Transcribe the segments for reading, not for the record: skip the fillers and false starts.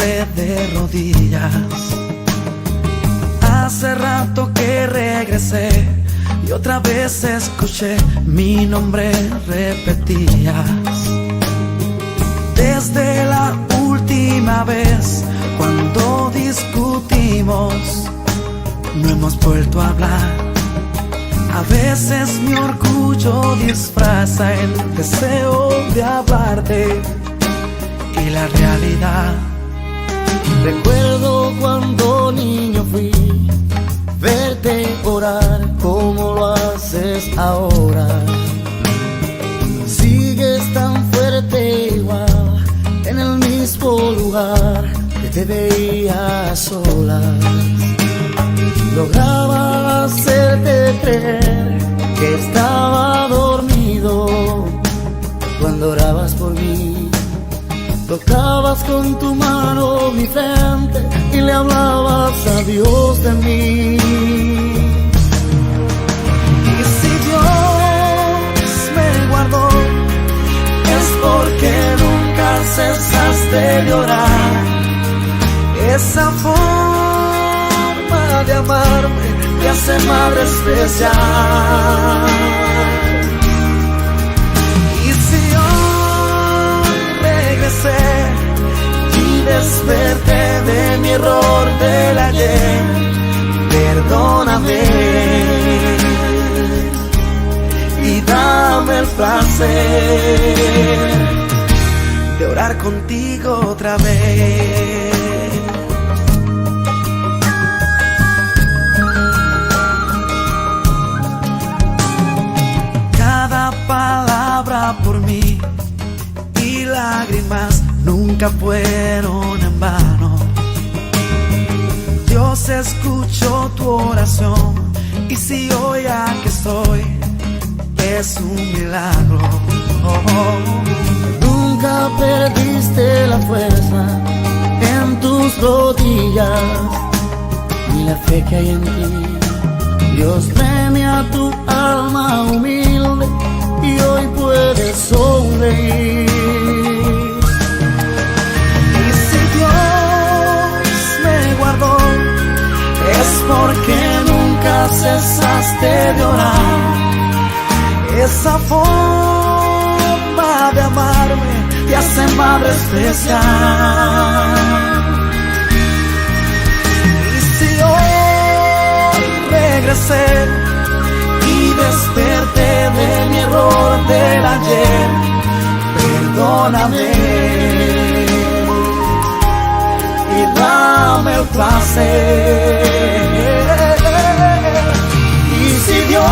encontré de rodillas. Hace rato que regresé y otra vez escuché mi nombre repetías. Desde la última vez cuando discutimos, no hemos vuelto a hablar. A veces mi orgullo disfraza el deseo de hablarte y la realidad. Recuerdo cuando niño fui verte orar como lo haces ahora. Sigues tan fuerte igual en el mismo lugar que te veía a solas. Lograba hacerte creer que estaba dormido cuando orabas por mí. Tocabas con tu mano mi frente y le hablabas a Dios de mí. Y si Dios me guardó, es porque nunca cesaste de orar. Esa forma de amarme te hace madre especial. Y si hoy regresé y desperté de mi error del ayer, perdóname y dame el placer de orar contigo otra vez. Palabra por mí y lágrimas nunca fueron en vano. Dios escuchó tu oración y si hoy aquí estoy es un milagro. Nunca perdiste la fuerza en tus rodillas ni la fe que hay en ti. Dios premia tu alma humilde y hoy puedes sonreír. Y si Dios me guardó, es porque nunca cesaste de orar. Esa forma de amarme te hace madre especial. Y si hoy regresé y desperté de mi error del ayer, perdóname y dame el placer. Y si Dios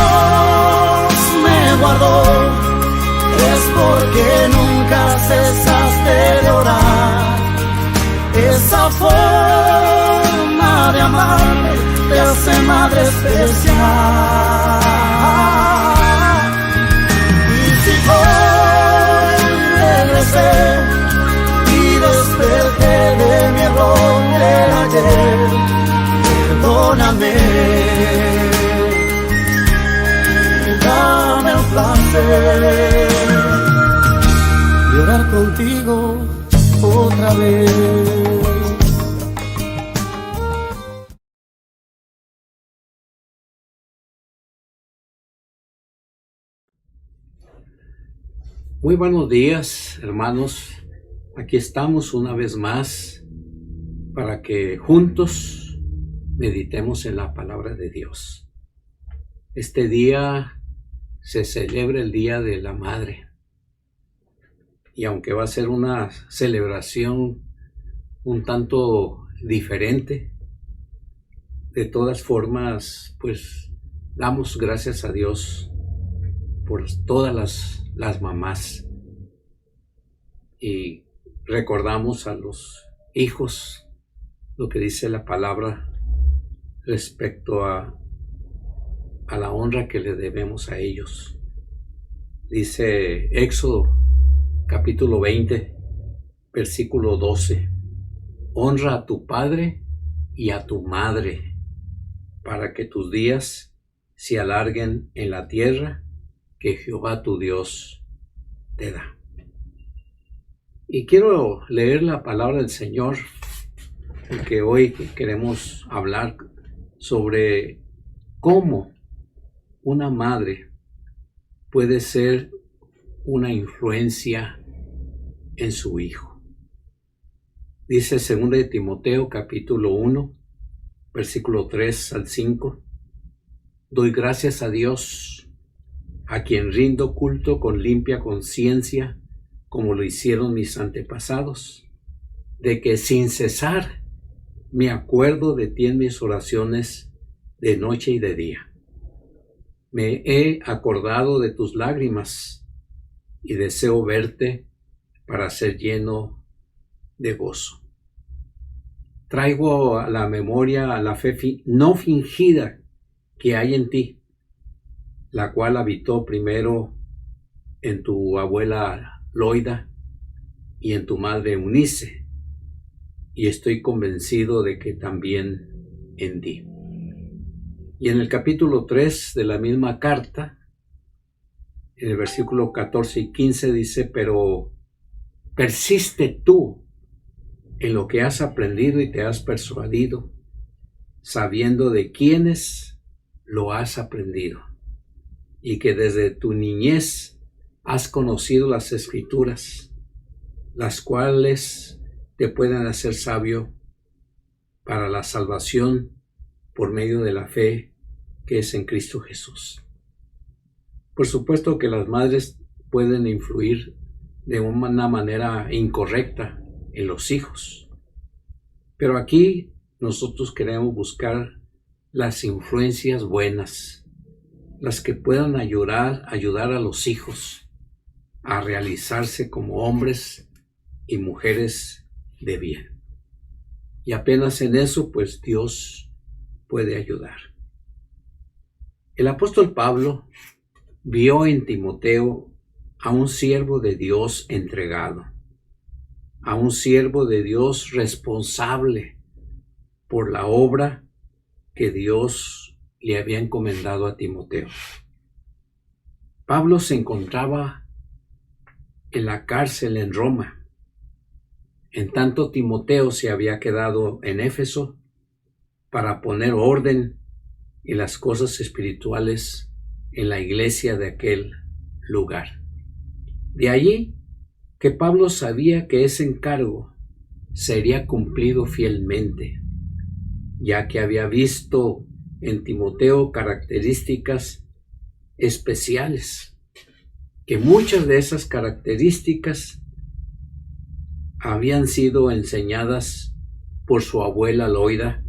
me guardó, es porque nunca cesaste de orar. Esa forma de amarme te hace madre especial. Y si hoy regresé y desperté de mi error del ayer, perdóname y dame el placer de orar contigo otra vez. Muy buenos días, hermanos. Aquí estamos una vez más para que juntos meditemos en la palabra de Dios. Este día se celebra el Día de la Madre. Y aunque va a ser una celebración un tanto diferente, de todas formas, pues damos gracias a Dios por todas las mamás y recordamos a los hijos lo que dice la palabra respecto a la honra que le debemos a ellos. Dice Éxodo capítulo 20 versículo 12: honra a tu padre y a tu madre para que tus días se alarguen en la tierra que Jehová tu Dios te da. Y quiero leer la palabra del Señor porque hoy queremos hablar sobre cómo una madre puede ser una influencia en su hijo. Dice 2 de Timoteo capítulo 1, versículo 3 al 5. Doy gracias a Dios, a quien rindo culto con limpia conciencia, como lo hicieron mis antepasados, de que sin cesar me acuerdo de ti en mis oraciones de noche y de día. Me he acordado de tus lágrimas y deseo verte para ser lleno de gozo. Traigo a la memoria a la fe no fingida que hay en ti, la cual habitó primero en tu abuela Loida y en tu madre Eunice, y estoy convencido de que también en ti. Y en el capítulo 3 de la misma carta, en el versículo 14 y 15 dice, pero persiste tú en lo que has aprendido y te has persuadido, sabiendo de quiénes lo has aprendido, y que desde tu niñez has conocido las Escrituras, las cuales te pueden hacer sabio para la salvación por medio de la fe que es en Cristo Jesús. Por supuesto que las madres pueden influir de una manera incorrecta en los hijos, pero aquí nosotros queremos buscar las influencias buenas, las que puedan ayudar a los hijos a realizarse como hombres y mujeres de bien. Y apenas en eso, pues Dios puede ayudar. El apóstol Pablo vio en Timoteo a un siervo de Dios entregado, a un siervo de Dios responsable por la obra que Dios le había encomendado a Timoteo. Pablo se encontraba en la cárcel en Roma. En tanto, Timoteo se había quedado en Éfeso para poner orden en las cosas espirituales en la iglesia de aquel lugar. De allí que Pablo sabía que ese encargo sería cumplido fielmente, ya que había visto en Timoteo características especiales, que muchas de esas características habían sido enseñadas por su abuela Loida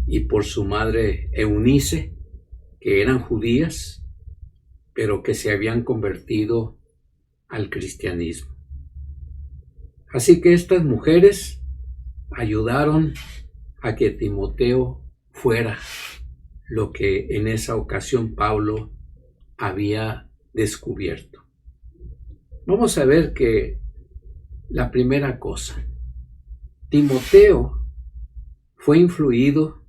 y por su madre Eunice, que eran judías, pero que se habían convertido al cristianismo. Así que estas mujeres ayudaron a que Timoteo fuera lo que en esa ocasión Pablo había descubierto. Vamos a ver que la primera cosa, Timoteo fue influido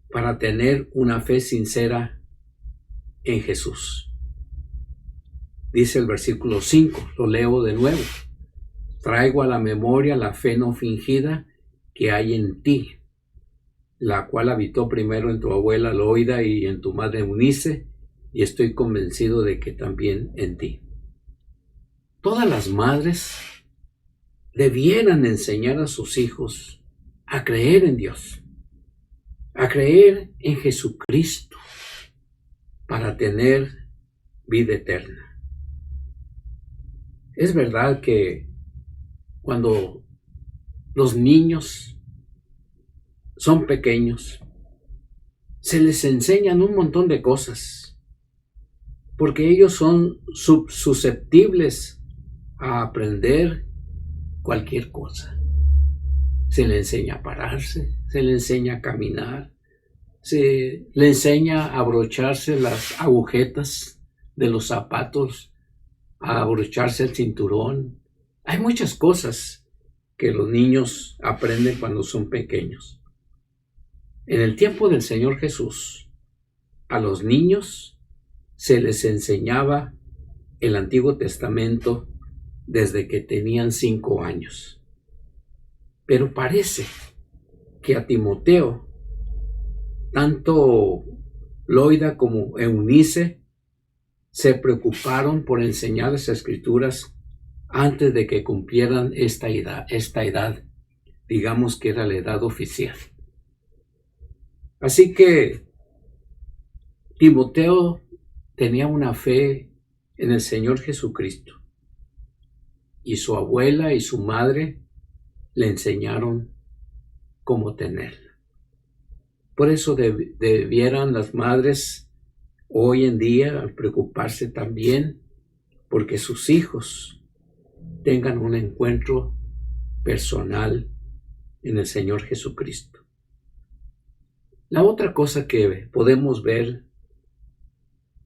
para tener una fe sincera en Jesús. Dice el versículo 5, lo leo de nuevo. Traigo a la memoria la fe no fingida que hay en ti, la cual habitó primero en tu abuela Loida y en tu madre Eunice, y estoy convencido de que también en ti. Todas las madres debieran enseñar a sus hijos a creer en Dios, a creer en Jesucristo para tener vida eterna. Es verdad que cuando los niños son pequeños, se les enseñan un montón de cosas, porque ellos son susceptibles a aprender cualquier cosa. Se le enseña a pararse, se le enseña a caminar, se le enseña a abrocharse las agujetas de los zapatos, a abrocharse el cinturón. Hay muchas cosas que los niños aprenden cuando son pequeños. En el tiempo del Señor Jesús, a los niños se les enseñaba el Antiguo Testamento desde que tenían 5 años. Pero parece que a Timoteo, tanto Loida como Eunice, se preocuparon por enseñar las Escrituras antes de que cumplieran esta edad, digamos que era la edad oficial. Así que Timoteo tenía una fe en el Señor Jesucristo, y su abuela y su madre le enseñaron cómo tenerla. Por eso debieran las madres hoy en día preocuparse también porque sus hijos tengan un encuentro personal en el Señor Jesucristo. La otra cosa que podemos ver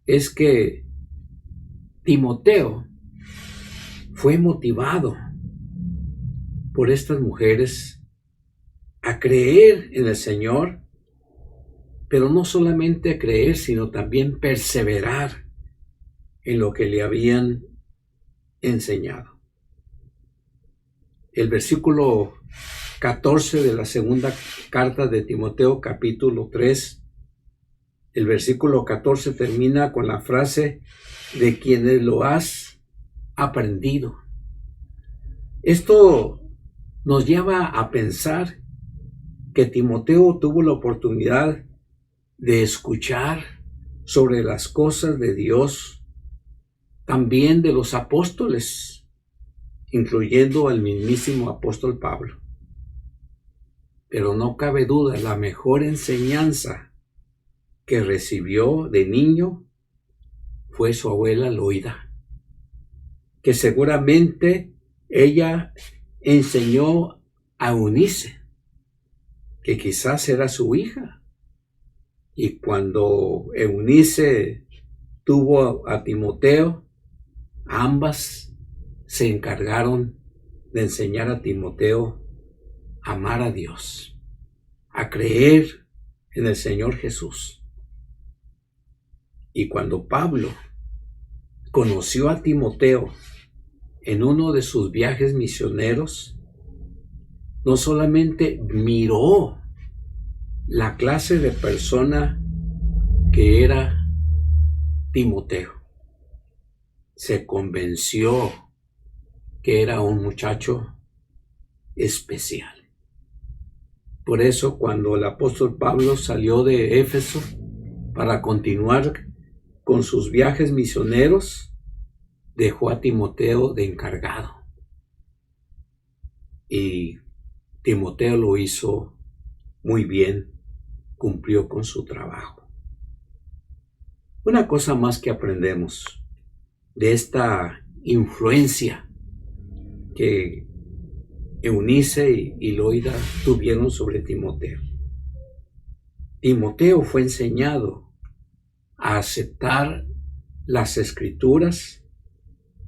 es que Timoteo fue motivado por estas mujeres a creer en el Señor, pero no solamente a creer, sino también perseverar en lo que le habían enseñado. El versículo 14 de la segunda carta de Timoteo, capítulo 3, el versículo 14 termina con la frase de quienes lo has aprendido. Esto nos lleva a pensar que Timoteo tuvo la oportunidad de escuchar sobre las cosas de Dios, también de los apóstoles, incluyendo al mismísimo apóstol Pablo. Pero no cabe duda, la mejor enseñanza que recibió de niño fue su abuela Loida, que seguramente ella enseñó a Eunice, que quizás era su hija. Y cuando Eunice tuvo a Timoteo, ambas se encargaron de enseñar a Timoteo a amar a Dios, a creer en el Señor Jesús. Y cuando Pablo conoció a Timoteo en uno de sus viajes misioneros, no solamente miró la clase de persona que era Timoteo, se convenció que era un muchacho especial. Por eso, cuando el apóstol Pablo salió de Éfeso para continuar con sus viajes misioneros, dejó a Timoteo de encargado. Y Timoteo lo hizo muy bien, cumplió con su trabajo. Una cosa más que aprendemos de esta influencia que Eunice y Loida tuvieron sobre Timoteo. Timoteo fue enseñado a aceptar las Escrituras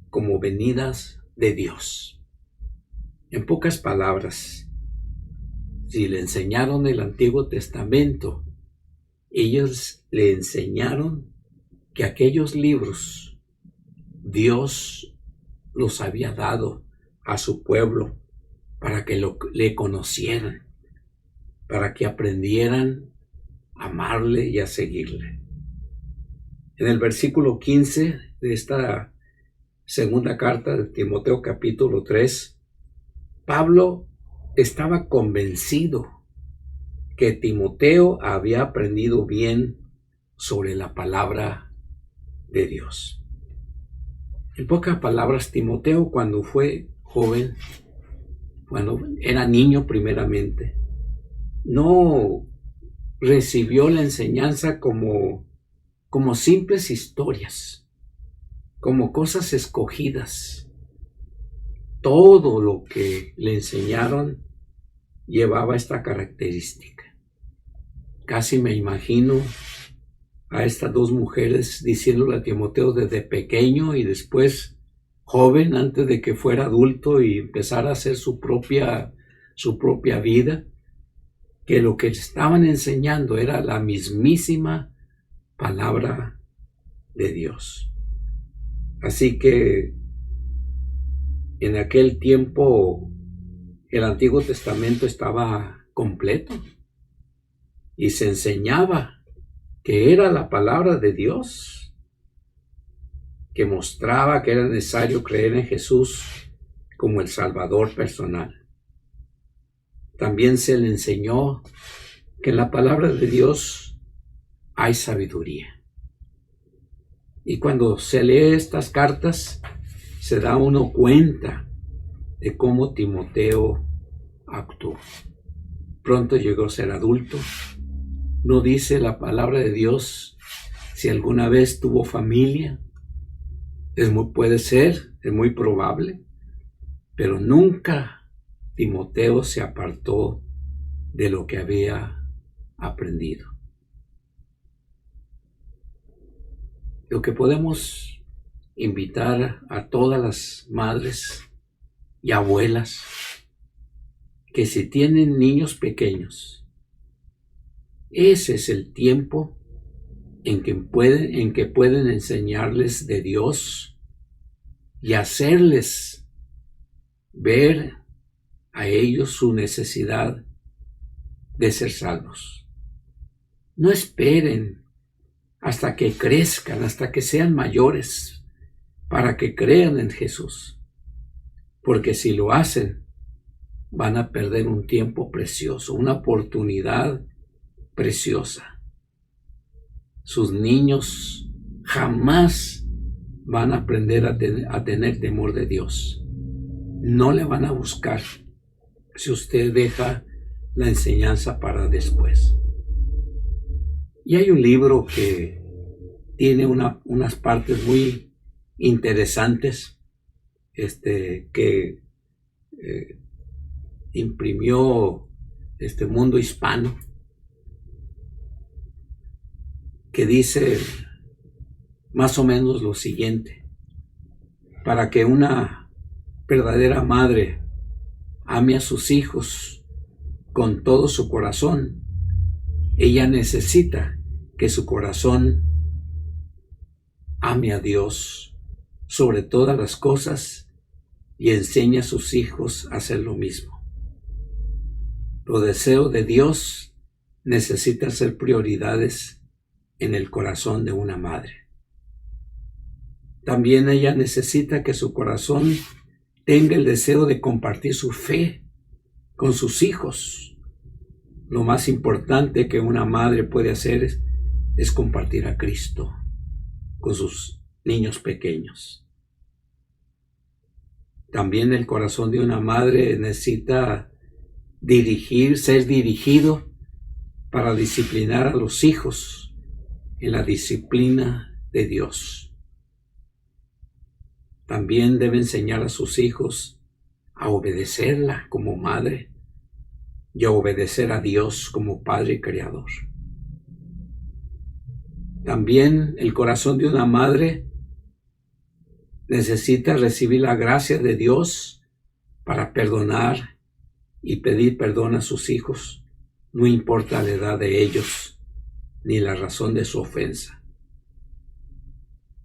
como venidas de Dios. En pocas palabras, si le enseñaron el Antiguo Testamento, ellos le enseñaron que aquellos libros Dios los había dado a su pueblo para que le conocieran, para que aprendieran a amarle y a seguirle. En el versículo 15 de esta segunda carta de Timoteo capítulo 3, Pablo estaba convencido que Timoteo había aprendido bien sobre la palabra de Dios. En pocas palabras, Timoteo, cuando fue joven, cuando era niño primeramente, no recibió la enseñanza como simples historias, como cosas escogidas. Todo lo que le enseñaron llevaba esta característica. Casi me imagino a estas dos mujeres diciéndole a Timoteo desde pequeño y después joven, antes de que fuera adulto y empezara a hacer su propia vida, que lo que estaban enseñando era la mismísima palabra de Dios. Así que en aquel tiempo el Antiguo Testamento estaba completo y se enseñaba que era la palabra de Dios, que mostraba que era necesario creer en Jesús como el Salvador personal. También se le enseñó que en la palabra de Dios hay sabiduría. Y cuando se lee estas cartas, se da uno cuenta de cómo Timoteo actuó. Pronto llegó a ser adulto. No dice la palabra de Dios si alguna vez tuvo familia. Puede ser, es muy probable, pero nunca Timoteo se apartó de lo que había aprendido. Lo que podemos invitar a todas las madres y abuelas, que si tienen niños pequeños, ese es el tiempo en que pueden enseñarles de Dios y hacerles ver a ellos su necesidad de ser salvos. No esperen hasta que crezcan, hasta que sean mayores, para que crean en Jesús. Porque si lo hacen, van a perder un tiempo precioso, una oportunidad preciosa. Sus niños jamás van a aprender a tener temor de Dios. No le van a buscar si usted deja la enseñanza para después. Y hay un libro que tiene unas partes muy interesantes que imprimió Mundo Hispano, que dice más o menos lo siguiente: para que una verdadera madre ame a sus hijos con todo su corazón, ella necesita que su corazón ame a Dios sobre todas las cosas y enseñe a sus hijos a hacer lo mismo. Los deseos de Dios necesitan ser prioridades en el corazón de una madre. También ella necesita que su corazón tenga el deseo de compartir su fe con sus hijos. Lo más importante que una madre puede hacer es compartir a Cristo con sus niños pequeños. También el corazón de una madre necesita ser dirigido para disciplinar a los hijos en la disciplina de Dios. También debe enseñar a sus hijos a obedecerla como madre y a obedecer a Dios como Padre Creador. También el corazón de una madre necesita recibir la gracia de Dios para perdonar y pedir perdón a sus hijos, no importa la edad de ellos ni la razón de su ofensa.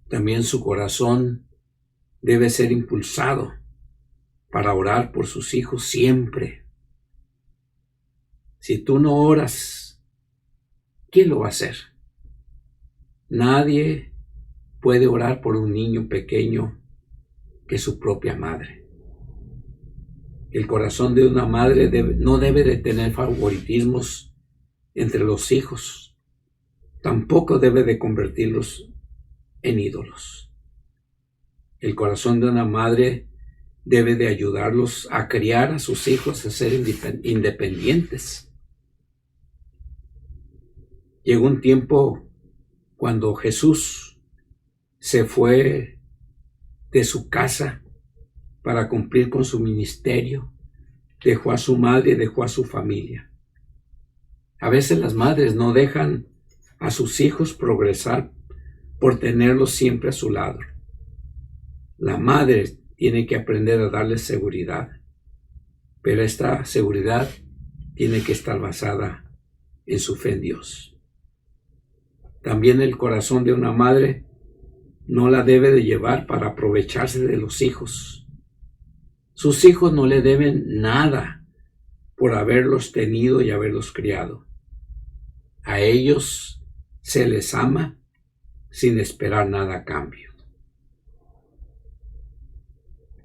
También su corazón debe ser impulsado para orar por sus hijos siempre. Si tú no oras, ¿quién lo va a hacer? Nadie puede orar por un niño pequeño que su propia madre. El corazón de una madre no debe de tener favoritismos entre los hijos. Tampoco debe de convertirlos en ídolos. El corazón de una madre debe de ayudarlos a criar a sus hijos a ser independientes. Llegó un tiempo cuando Jesús se fue de su casa para cumplir con su ministerio, dejó a su madre y dejó a su familia. A veces las madres no dejan a sus hijos progresar por tenerlos siempre a su lado. La madre tiene que aprender a darles seguridad, pero esta seguridad tiene que estar basada en su fe en Dios. También el corazón de una madre no la debe de llevar para aprovecharse de los hijos. Sus hijos no le deben nada por haberlos tenido y haberlos criado. A ellos se les ama sin esperar nada a cambio.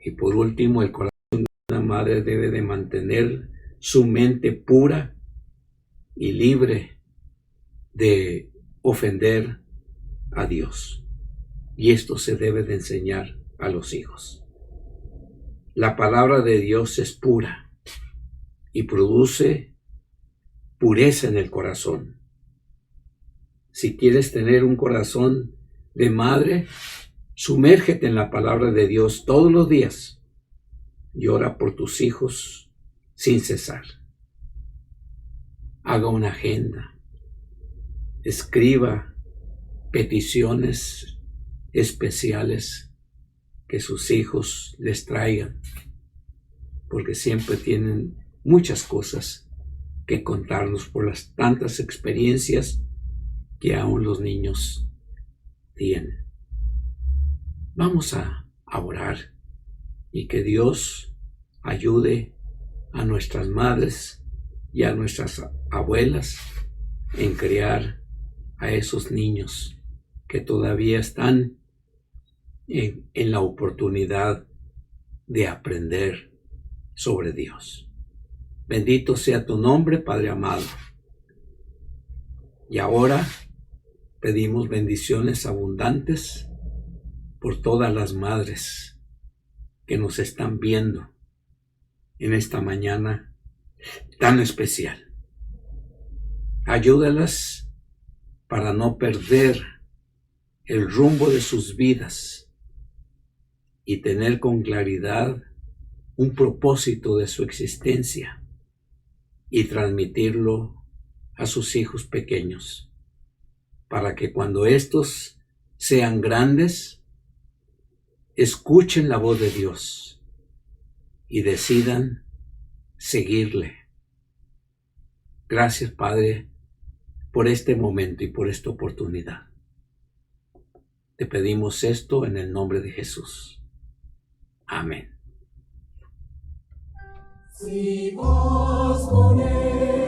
Y por último, el corazón de una madre debe de mantener su mente pura y libre de ofender a Dios. Y esto se debe de enseñar a los hijos. La palabra de Dios es pura y produce pureza en el corazón. Si quieres tener un corazón de madre, sumérgete en la palabra de Dios todos los días y ora por tus hijos sin cesar. Haga una agenda, escriba peticiones especiales que sus hijos les traigan, porque siempre tienen muchas cosas que contarnos por las tantas experiencias que aún los niños tienen. Vamos a orar y que Dios ayude a nuestras madres y a nuestras abuelas en criar a esos niños que todavía están en la oportunidad de aprender sobre Dios. Bendito sea tu nombre, Padre amado. Y ahora pedimos bendiciones abundantes por todas las madres que nos están viendo en esta mañana tan especial. Ayúdalas para no perder el rumbo de sus vidas y tener con claridad un propósito de su existencia y transmitirlo a sus hijos pequeños, para que cuando estos sean grandes, escuchen la voz de Dios y decidan seguirle. Gracias, Padre, por este momento y por esta oportunidad. Te pedimos esto en el nombre de Jesús. Amén. Si vas con él.